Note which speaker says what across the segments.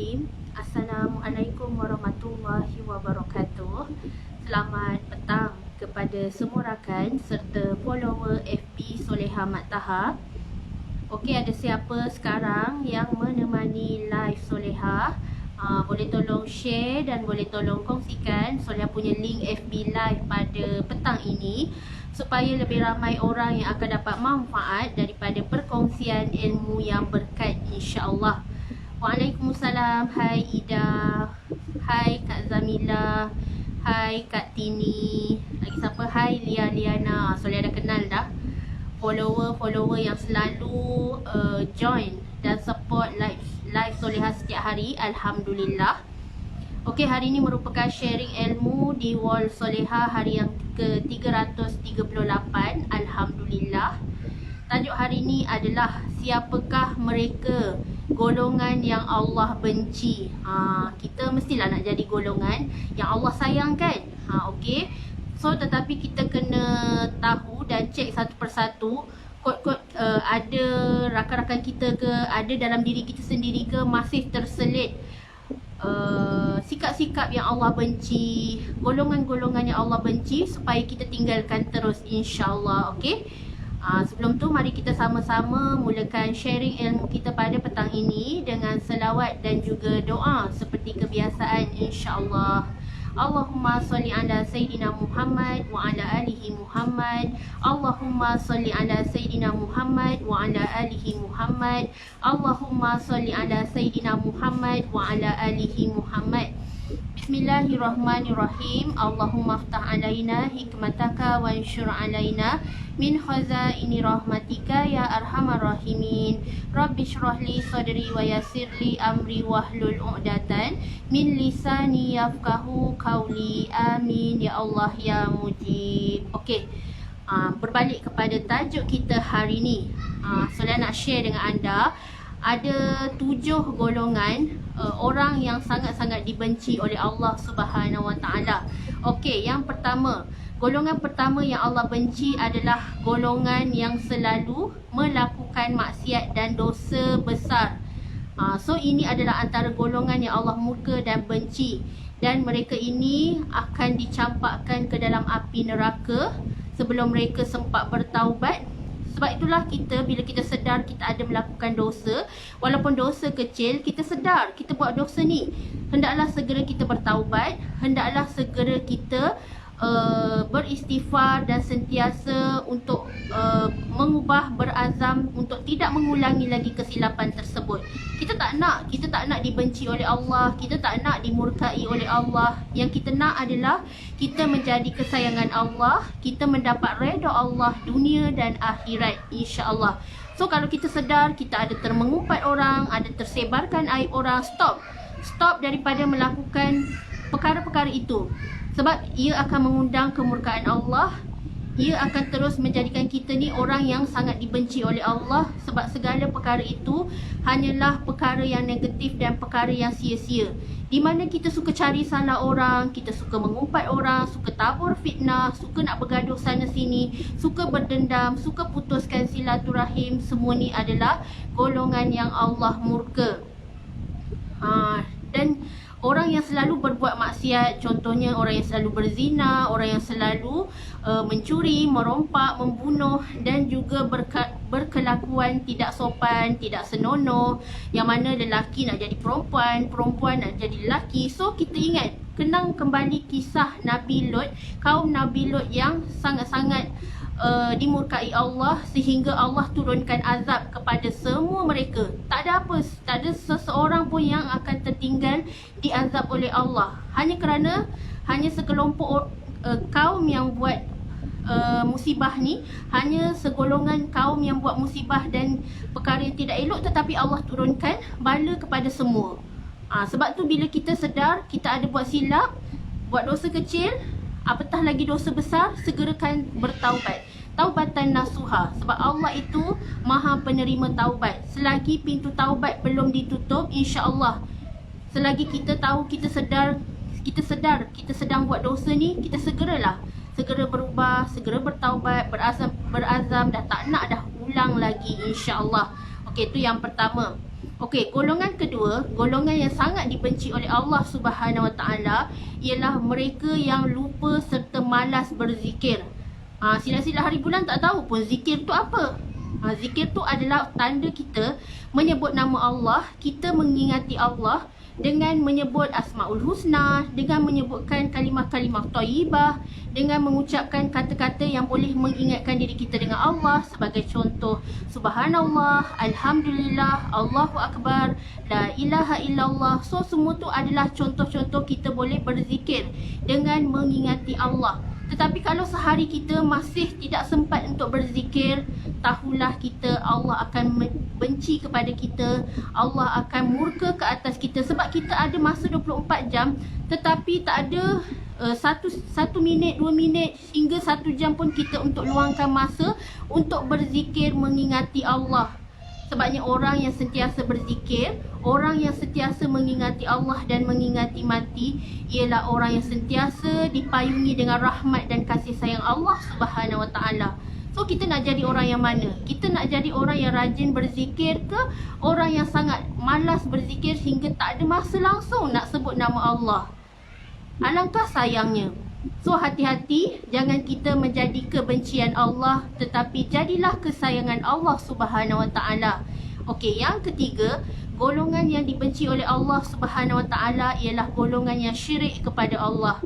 Speaker 1: Bismillahirrahmanirrahim. Assalamualaikum warahmatullahi wabarakatuh. Selamat petang kepada semua rakan serta follower FB Soleha Mat Taha. Okey, ada siapa sekarang yang menemani live Soleha? Boleh tolong share dan boleh tolong kongsikan Soleha punya link FB live pada petang ini, supaya lebih ramai orang yang akan dapat manfaat daripada perkongsian ilmu yang berkat, insya-Allah. Waalaikumsalam. Hai Ida. Hai Kak Zamila. Hai Kak Tini. Lagi siapa? Hai Liana. Soalnya dah kenal dah. Follower yang selalu join dan support live Soleha setiap hari. Alhamdulillah. Okey, hari ini merupakan sharing ilmu di wall Soleha hari yang ke-338. Alhamdulillah. Tajuk hari ini adalah siapakah mereka golongan yang Allah benci. Kita mestilah nak jadi golongan yang Allah sayangkan. Okey. So tetapi kita kena tahu dan cek satu persatu, kod-kod ada rakan-rakan kita ke, ada dalam diri kita sendiri ke masih terselit sikap-sikap yang Allah benci, golongan-golongan yang Allah benci, supaya kita tinggalkan terus, insya-Allah. Okey. Sebelum tu mari kita sama-sama mulakan sharing ilmu kita pada petang ini dengan selawat dan juga doa seperti kebiasaan, insya-Allah. Allahumma salli ala Sayyidina Muhammad wa ala alihi Muhammad. Allahumma salli ala Sayyidina Muhammad wa ala alihi Muhammad. Allahumma salli ala Sayyidina Muhammad wa ala alihi Muhammad. Bismillahirrahmanirrahim. Allahumma aftah alaina hikmataka wa anshur alaina min khazaini rahmatika ya arhamar rahimin. Rabbi shrah li sadri wa yassir li amri wahlul 'uqdatan min lisani yafqahu qawli. Amin ya Allah ya Mujib. Okey. Berbalik kepada tajuk kita hari ni. Saya nak share dengan anda ada 7 golongan orang yang sangat-sangat dibenci oleh Allah Subhanahu Wa Taala. Okey, yang pertama, golongan pertama yang Allah benci adalah golongan yang selalu melakukan maksiat dan dosa besar. So ini adalah antara golongan yang Allah murka dan benci, dan mereka ini akan dicampakkan ke dalam api neraka sebelum mereka sempat bertaubat. Sebab itulah kita, bila kita sedar kita ada melakukan dosa, walaupun dosa kecil, kita sedar kita buat dosa ni, hendaklah segera kita bertaubat, hendaklah segera kita beristighfar dan sentiasa untuk mengubah, berazam untuk tidak mengulangi lagi kesilapan tersebut. Kita tak nak dibenci oleh Allah, kita tak nak dimurkai oleh Allah. Yang kita nak adalah kita menjadi kesayangan Allah, kita mendapat redha Allah dunia dan akhirat, insya-Allah. So kalau kita sedar kita ada termengumpat orang, ada tersebarkan aib orang, stop daripada melakukan perkara-perkara itu. Sebab ia akan mengundang kemurkaan Allah. Ia akan terus menjadikan kita ni orang yang sangat dibenci oleh Allah. Sebab segala perkara itu hanyalah perkara yang negatif dan perkara yang sia-sia, di mana kita suka cari salah orang, kita suka mengumpat orang, suka tabur fitnah, suka nak bergaduh sana sini, suka berdendam, suka putuskan silaturahim. Semua ni adalah golongan yang Allah murka. Dan orang yang selalu berbuat maksiat, contohnya orang yang selalu berzina, orang yang selalu mencuri, merompak, membunuh, dan juga berkelakuan tidak sopan, tidak senonoh, yang mana lelaki nak jadi perempuan, perempuan nak jadi lelaki. So kita ingat, kenang kembali kisah Nabi Lut, kaum Nabi Lut yang sangat-sangat dimurkai Allah, sehingga Allah turunkan azab kepada semua mereka. Tak ada seseorang pun yang akan tertinggal diazab oleh Allah, hanya sekelompok kaum yang buat musibah ni, hanya segolongan kaum yang buat musibah dan perkara yang tidak elok, tetapi Allah turunkan bala kepada semua. Sebab tu bila kita sedar kita ada buat silap, buat dosa kecil, apatah lagi dosa besar, segerakan bertaubat. Taubatan nasuha. Sebab Allah itu Maha penerima taubat. Selagi pintu taubat belum ditutup, insya-Allah, selagi kita tahu, kita sedar kita sedang buat dosa ni, kita segera berubah, segera bertaubat, berazam dah tak nak dah ulang lagi, insya-Allah. Okey, itu yang pertama. Okey, golongan kedua, golongan yang sangat dibenci oleh Allah Subhanahu Wa Taala ialah mereka yang lupa serta malas berzikir. Sila-sila hari bulan tak tahu pun zikir tu apa. Zikir tu adalah tanda kita menyebut nama Allah, kita mengingati Allah dengan menyebut Asmaul Husna, dengan menyebutkan kalimah-kalimah thayyibah, dengan mengucapkan kata-kata yang boleh mengingatkan diri kita dengan Allah, sebagai contoh Subhanallah, Alhamdulillah, Allahu Akbar, La ilaha illallah. So semua tu adalah contoh-contoh kita boleh berzikir dengan mengingati Allah. Tetapi kalau sehari kita masih tidak sempat untuk berzikir, tahulah kita Allah akan benci kepada kita, Allah akan murka ke atas kita, sebab kita ada masa 24 jam tetapi tak ada 1 minit, 2 minit hingga 1 jam pun kita untuk luangkan masa untuk berzikir mengingati Allah. Sebabnya orang yang sentiasa berzikir, orang yang sentiasa mengingati Allah dan mengingati mati ialah orang yang sentiasa dipayungi dengan rahmat dan kasih sayang Allah Subhanahu Wa Taala. So kita nak jadi orang yang mana? Kita nak jadi orang yang rajin berzikir ke orang yang sangat malas berzikir hingga tak ada masa langsung nak sebut nama Allah? Alangkah sayangnya. So hati-hati, jangan kita menjadi kebencian Allah, tetapi jadilah kesayangan Allah Subhanahu Wa Taala. Okey, yang ketiga, golongan yang dibenci oleh Allah Subhanahu Wa Taala ialah golongan yang syirik kepada Allah.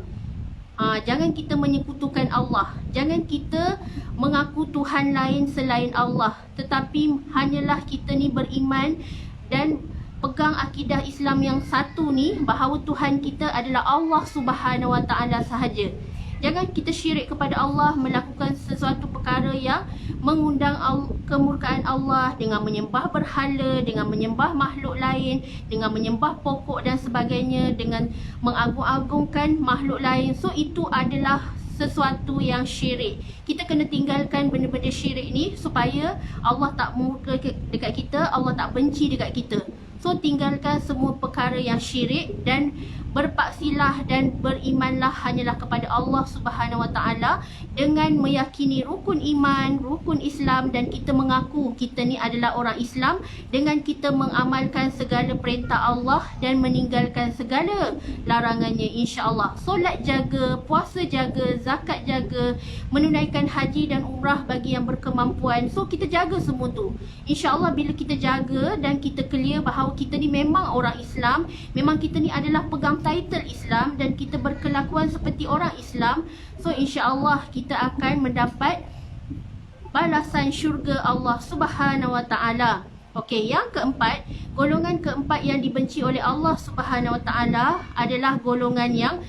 Speaker 1: Jangan kita menyekutukan Allah, jangan kita mengaku Tuhan lain selain Allah, tetapi hanyalah kita ni beriman dan pegang akidah Islam yang satu ni, bahawa Tuhan kita adalah Allah Subhanahu Wa Taala sahaja. Jangan kita syirik kepada Allah, melakukan sesuatu perkara yang mengundang kemurkaan Allah dengan menyembah berhala, dengan menyembah makhluk lain, dengan menyembah pokok dan sebagainya, dengan mengagung-agungkan makhluk lain. So itu adalah sesuatu yang syirik. Kita kena tinggalkan benda-benda syirik ni supaya Allah tak murka dekat kita, Allah tak benci dekat kita. So tinggalkan semua perkara yang syirik dan berpaksilah dan berimanlah hanyalah kepada Allah Subhanahu Wa Taala dengan meyakini rukun iman, rukun Islam, dan kita mengaku kita ni adalah orang Islam dengan kita mengamalkan segala perintah Allah dan meninggalkan segala larangannya, insya-Allah. Solat jaga, puasa jaga, zakat jaga, menunaikan haji dan umrah bagi yang berkemampuan. So kita jaga semua tu. Insya-Allah bila kita jaga dan kita clear bahawa kita ni memang orang Islam, memang kita ni adalah pegang title Islam dan kita berkelakuan seperti orang Islam, so insya-Allah kita akan mendapat balasan syurga Allah Subhanahu Wa Taala. Okey, yang keempat, golongan keempat yang dibenci oleh Allah Subhanahu Wa Taala adalah golongan yang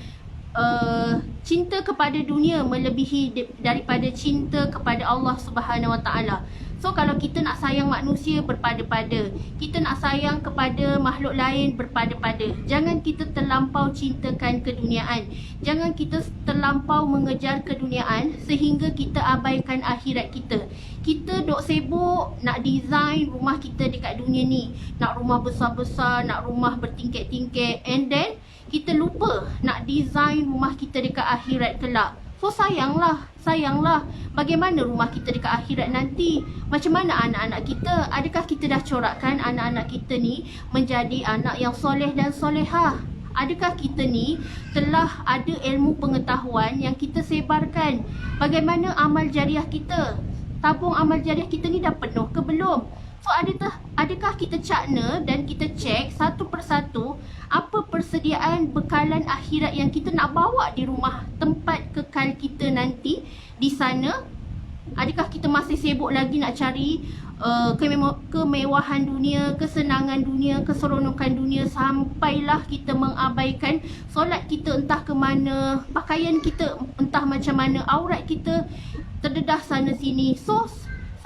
Speaker 1: cinta kepada dunia melebihi daripada cinta kepada Allah Subhanahu Wa Taala. So kalau kita nak sayang manusia, berpada-pada. Kita nak sayang kepada makhluk lain, berpada-pada. Jangan kita terlampau cintakan keduniaan. Jangan kita terlampau mengejar keduniaan sehingga kita abaikan akhirat kita. Kita dok sibuk nak design rumah kita dekat dunia ni. Nak rumah besar-besar, nak rumah bertingkat-tingkat, and then kita lupa nak design rumah kita dekat akhirat kelak. So sayanglah. Bagaimana rumah kita dekat akhirat nanti? Macam mana anak-anak kita? Adakah kita dah corakkan anak-anak kita ni menjadi anak yang soleh dan solehah? Adakah kita ni telah ada ilmu pengetahuan yang kita sebarkan? Bagaimana amal jariah kita? Tabung amal jariah kita ni dah penuh ke belum? So adakah kita cakna dan kita cek satu persatu apa persediaan bekalan akhirat yang kita nak bawa di rumah tempat kekal kita nanti di sana? Adakah kita masih sibuk lagi nak cari kemewahan dunia, kesenangan dunia, keseronokan dunia, sampailah kita mengabaikan solat kita entah ke mana, pakaian kita entah macam mana, aurat kita terdedah sana sini. So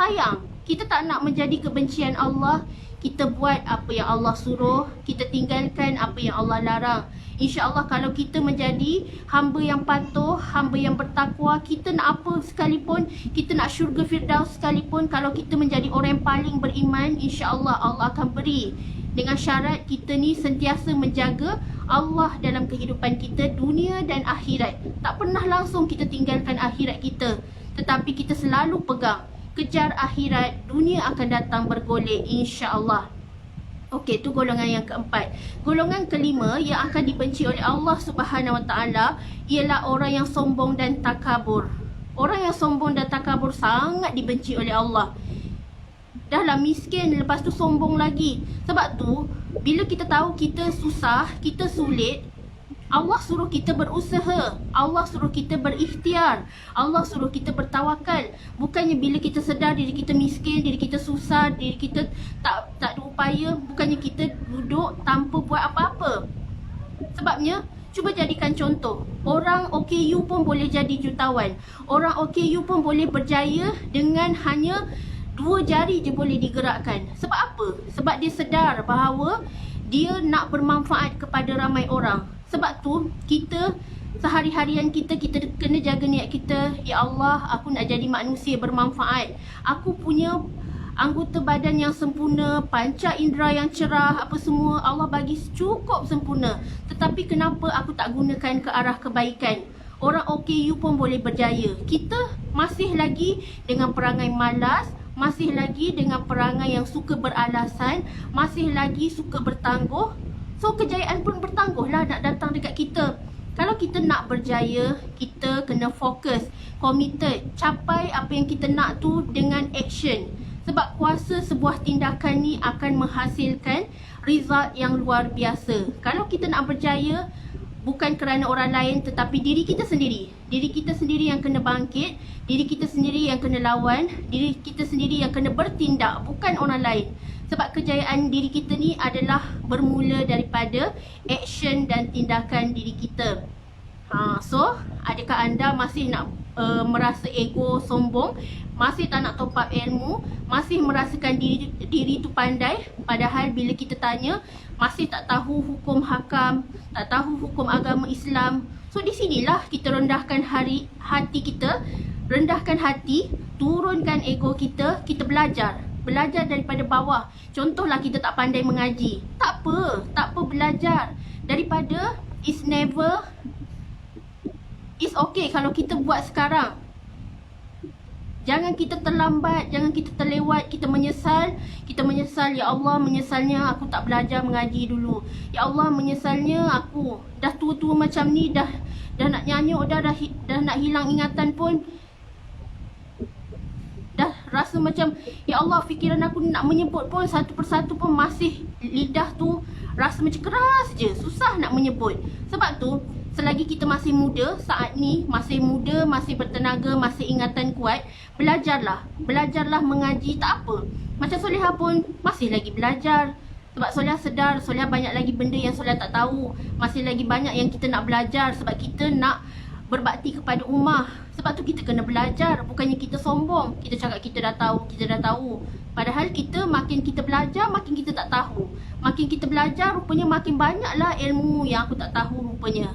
Speaker 1: sayang, kita tak nak menjadi kebencian Allah. Kita buat apa yang Allah suruh, kita tinggalkan apa yang Allah larang. InsyaAllah kalau kita menjadi hamba yang patuh, hamba yang bertakwa, kita nak apa sekalipun, kita nak syurga Firdaus sekalipun, kalau kita menjadi orang yang paling beriman, insyaAllah Allah akan beri. Dengan syarat kita ni sentiasa menjaga Allah dalam kehidupan kita, dunia dan akhirat. Tak pernah langsung kita tinggalkan akhirat kita, tetapi kita selalu pegang. Kejar akhirat, dunia akan datang bergolek, insya-Allah. Okey, tu golongan yang keempat. Golongan kelima yang akan dibenci oleh Allah Subhanahu Wa Taala ialah orang yang sombong dan takabur. Orang yang sombong dan takabur sangat dibenci oleh Allah. Dah lah miskin, lepas tu sombong lagi. Sebab tu, bila kita tahu kita susah, kita sulit, Allah suruh kita berusaha, Allah suruh kita berikhtiar, Allah suruh kita bertawakal. Bukannya bila kita sedar diri kita miskin, diri kita susah, diri kita tak ada upaya, bukannya kita duduk tanpa buat apa-apa. Sebabnya, cuba jadikan contoh, orang OKU pun boleh jadi jutawan. Orang OKU pun boleh berjaya dengan hanya 2 jari je boleh digerakkan. Sebab apa? Sebab dia sedar bahawa dia nak bermanfaat kepada ramai orang. Sebab tu, kita sehari-harian kita kena jaga niat kita. Ya Allah, aku nak jadi manusia bermanfaat. Aku punya anggota badan yang sempurna, panca indera yang cerah, apa semua Allah bagi cukup sempurna. Tetapi kenapa aku tak gunakan ke arah kebaikan? Orang OKU pun boleh berjaya. Kita masih lagi dengan perangai malas, masih lagi dengan perangai yang suka beralasan, masih lagi suka bertangguh. So kejayaan pun bertangguhlah nak datang dekat kita. Kalau kita nak berjaya, kita kena fokus, committed, capai apa yang kita nak tu dengan action. Sebab kuasa sebuah tindakan ni akan menghasilkan result yang luar biasa. Kalau kita nak berjaya, bukan kerana orang lain tetapi diri kita sendiri. Diri kita sendiri yang kena bangkit, diri kita sendiri yang kena lawan, diri kita sendiri yang kena bertindak, bukan orang lain. Sebab kejayaan diri kita ni adalah bermula daripada action dan tindakan diri kita. So, adakah anda masih nak merasa ego, sombong, masih tak nak top up ilmu, masih merasakan diri tu pandai, padahal bila kita tanya masih tak tahu hukum hakam, tak tahu hukum agama Islam. So di sinilah kita rendahkan hati kita, rendahkan hati, turunkan ego kita, kita belajar daripada bawah. Contohlah kita tak pandai mengaji, tak apa belajar daripada it's okay kalau kita buat sekarang. Jangan kita terlambat, jangan kita terlewat, kita menyesal, ya Allah, menyesalnya aku tak belajar mengaji dulu. Ya Allah, menyesalnya aku dah tua-tua macam ni, dah nak nyanyuk, dah nak hilang ingatan pun. Dah rasa macam, ya Allah, fikiran aku nak menyebut pun satu persatu pun masih lidah tu rasa macam keras je, susah nak menyebut. Sebab tu, selagi kita masih muda, saat ni masih muda, masih bertenaga, masih ingatan kuat, belajarlah mengaji, tak apa. Macam Solehah pun masih lagi belajar. Sebab Solehah sedar, Solehah banyak lagi benda yang Solehah tak tahu. Masih lagi banyak yang kita nak belajar sebab kita nak berbakti kepada ummah. Sebab tu kita kena belajar, bukannya kita sombong. Kita cakap kita dah tahu. Padahal kita makin kita belajar, makin kita tak tahu. Makin kita belajar, rupanya makin banyaklah ilmu yang aku tak tahu rupanya.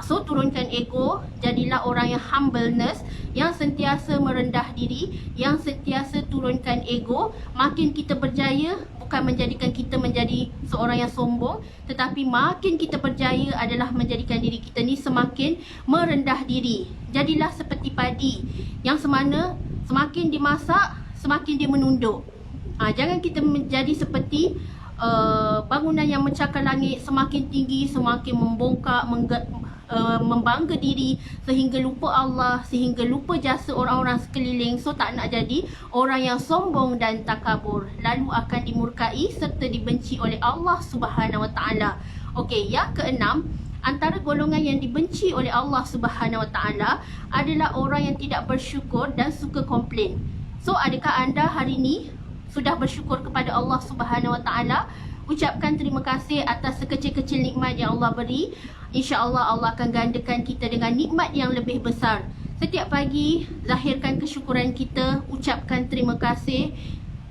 Speaker 1: So turunkan ego, jadilah orang yang humbleness, yang sentiasa merendah diri, yang sentiasa turunkan ego. Makin kita berjaya, bukan menjadikan kita menjadi seorang yang sombong, tetapi makin kita berjaya adalah menjadikan diri kita ni semakin merendah diri. Jadilah seperti padi yang semana semakin dimasak, semakin dia menunduk. Jangan kita menjadi seperti bangunan yang mencakar langit, semakin tinggi, semakin membongkak, membangga diri sehingga lupa Allah, sehingga lupa jasa orang-orang sekeliling. So tak nak jadi orang yang sombong dan takabur, lalu akan dimurkai serta dibenci oleh Allah Subhanahu Wa Taala. Okey, yang keenam, antara golongan yang dibenci oleh Allah Subhanahu Wa Taala adalah orang yang tidak bersyukur dan suka komplain. So adakah anda hari ini sudah bersyukur kepada Allah Subhanahu Wa Taala? Ucapkan terima kasih atas sekecil-kecil nikmat yang Allah beri. InsyaAllah Allah akan gandakan kita dengan nikmat yang lebih besar. Setiap pagi, zahirkan kesyukuran kita, ucapkan terima kasih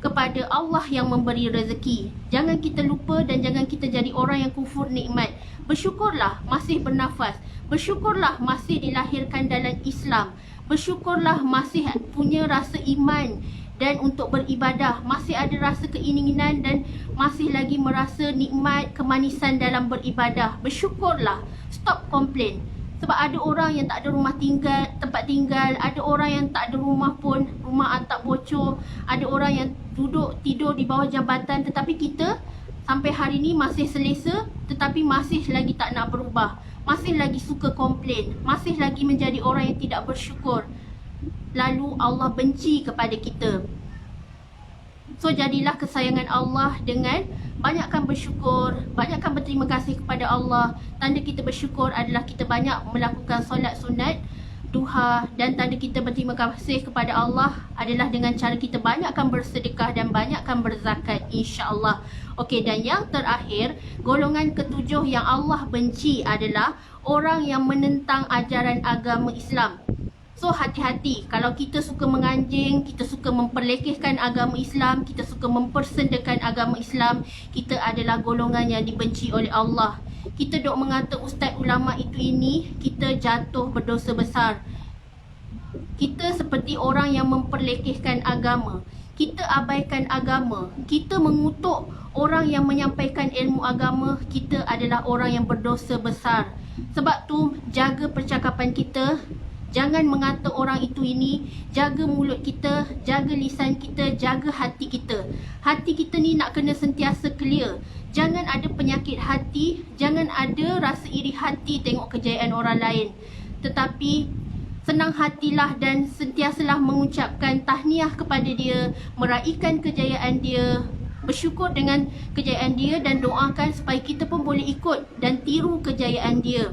Speaker 1: kepada Allah yang memberi rezeki. Jangan kita lupa dan jangan kita jadi orang yang kufur nikmat. Bersyukurlah masih bernafas. Bersyukurlah masih dilahirkan dalam Islam. Bersyukurlah masih punya rasa iman dan untuk beribadah, masih ada rasa keinginan dan masih lagi merasa nikmat, kemanisan dalam beribadah. Bersyukurlah, stop komplain. Sebab ada orang yang tak ada rumah tinggal, tempat tinggal, ada orang yang tak ada rumah pun, rumah atap bocor, ada orang yang duduk tidur di bawah jambatan, tetapi kita sampai hari ni masih selesa, tetapi masih lagi tak nak berubah, masih lagi suka komplain, masih lagi menjadi orang yang tidak bersyukur, lalu Allah benci kepada kita. So jadilah kesayangan Allah dengan banyakkan bersyukur, banyakkan berterima kasih kepada Allah. Tanda kita bersyukur adalah kita banyak melakukan solat sunat, duha, dan tanda kita berterima kasih kepada Allah adalah dengan cara kita banyakkan bersedekah dan banyakkan berzakat, insya-Allah. Okey, dan yang terakhir, golongan ketujuh yang Allah benci adalah orang yang menentang ajaran agama Islam. So hati-hati, kalau kita suka menganjing, kita suka memperlekehkan agama Islam, kita suka mempersendakan agama Islam, kita adalah golongan yang dibenci oleh Allah. Kita dok mengata ustaz ulama itu ini, kita jatuh berdosa besar. Kita seperti orang yang memperlekehkan agama, kita abaikan agama, kita mengutuk orang yang menyampaikan ilmu agama, kita adalah orang yang berdosa besar. Sebab tu jaga percakapan kita, jangan mengata orang itu ini, jaga mulut kita, jaga lisan kita, jaga hati kita. Hati kita ni nak kena sentiasa clear. Jangan ada penyakit hati, jangan ada rasa iri hati tengok kejayaan orang lain. Tetapi senang hatilah dan sentiasalah mengucapkan tahniah kepada dia, meraihkan kejayaan dia, bersyukur dengan kejayaan dia dan doakan supaya kita pun boleh ikut dan tiru kejayaan dia.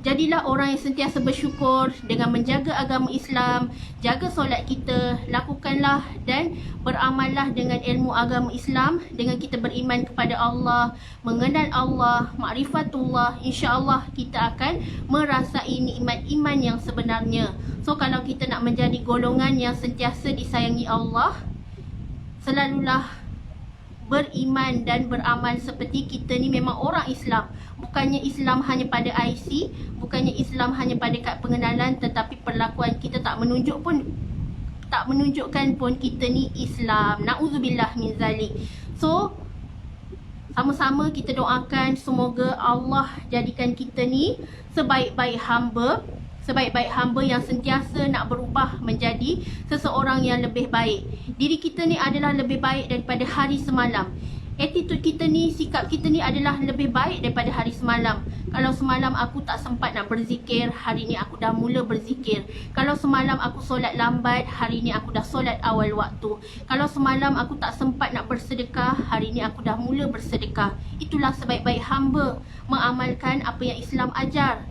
Speaker 1: Jadilah orang yang sentiasa bersyukur dengan menjaga agama Islam, jaga solat kita, lakukanlah dan beramallah dengan ilmu agama Islam, dengan kita beriman kepada Allah, mengenal Allah, ma'rifatullah, insya-Allah kita akan merasai nikmat iman yang sebenarnya. So kalau kita nak menjadi golongan yang sentiasa disayangi Allah, selalulah beriman dan beramal seperti kita ni memang orang Islam. Bukannya Islam hanya pada IC, bukannya Islam hanya pada kad pengenalan, tetapi perlakuan kita tak menunjukkan pun kita ni Islam. Na'udzubillah min zalik. So sama-sama kita doakan semoga Allah jadikan kita ni sebaik-baik hamba yang sentiasa nak berubah menjadi seseorang yang lebih baik. Diri kita ni adalah lebih baik daripada hari semalam. Attitude kita ni, sikap kita ni adalah lebih baik daripada hari semalam. Kalau semalam aku tak sempat nak berzikir, hari ni aku dah mula berzikir. Kalau semalam aku solat lambat, hari ni aku dah solat awal waktu. Kalau semalam aku tak sempat nak bersedekah, hari ni aku dah mula bersedekah. Itulah sebaik-baik hamba, mengamalkan apa yang Islam ajar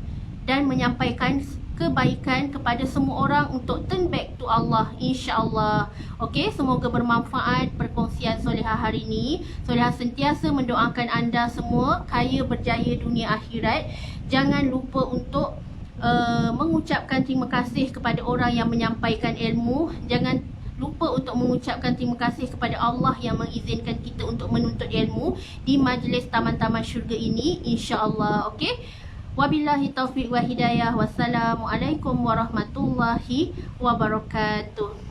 Speaker 1: dan menyampaikan kebaikan kepada semua orang untuk turn back to Allah, insya-Allah. Okey, semoga bermanfaat perkongsian Solehah hari ini. Solehah sentiasa mendoakan anda semua kaya berjaya dunia akhirat. Jangan lupa untuk mengucapkan terima kasih kepada orang yang menyampaikan ilmu. Jangan lupa untuk mengucapkan terima kasih kepada Allah yang mengizinkan kita untuk menuntut ilmu di majlis taman-taman syurga ini, insya-Allah. Okey. Wabillahi taufiq wa hidayah. Wassalamualaikum warahmatullahi wabarakatuh.